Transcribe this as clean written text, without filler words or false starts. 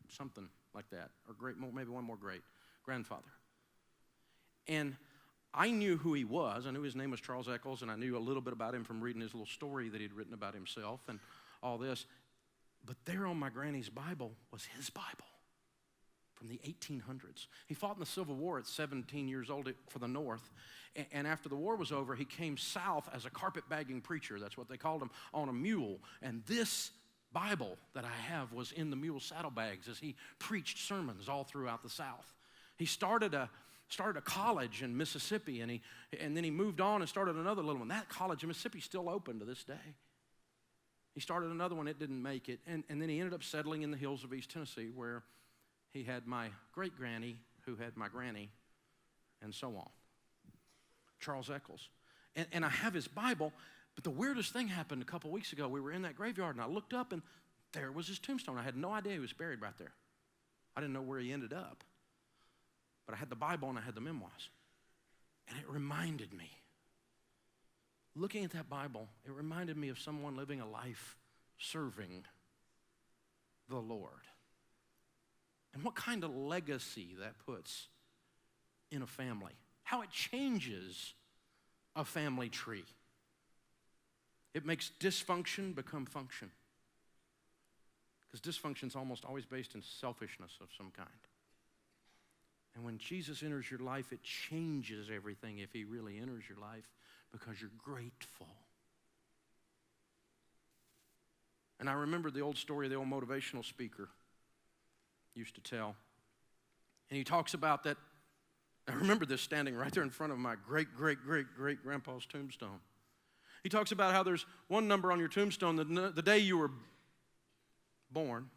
something like that, or maybe one more great grandfather. And I knew who he was. I knew his name was Charles Eccles, and I knew a little bit about him from reading his little story that he'd written about himself and all this. But there on my granny's Bible was his Bible from the 1800s. He fought in the Civil War at 17 years old for the North. And after the war was over, he came south as a carpetbagging preacher. That's what they called him, on a mule. And this Bible that I have was in the mule saddlebags as he preached sermons all throughout the South. He started a college in Mississippi, and then he moved on and started another little one. That college in Mississippi is still open to this day. He started another one, it didn't make it, and then he ended up settling in the hills of East Tennessee, where he had my great-granny, who had my granny, and so on. Charles Eccles. And I have his Bible, but the weirdest thing happened a couple weeks ago. We were in that graveyard, and I looked up, and there was his tombstone. I had no idea he was buried right there. I didn't know where he ended up. But I had the Bible, and I had the memoirs. And it reminded me, looking at that Bible, it reminded me of someone living a life serving the Lord. And what kind of legacy that puts in a family. How it changes a family tree. It makes dysfunction become function. Because dysfunction is almost always based in selfishness of some kind. And when Jesus enters your life, it changes everything if he really enters your life because you're grateful. And I remember the old story of the old motivational speaker used to tell. And he talks about that. I remember this standing right there in front of my great-great-great-great-grandpa's tombstone. He talks about how there's one number on your tombstone, the day you were born,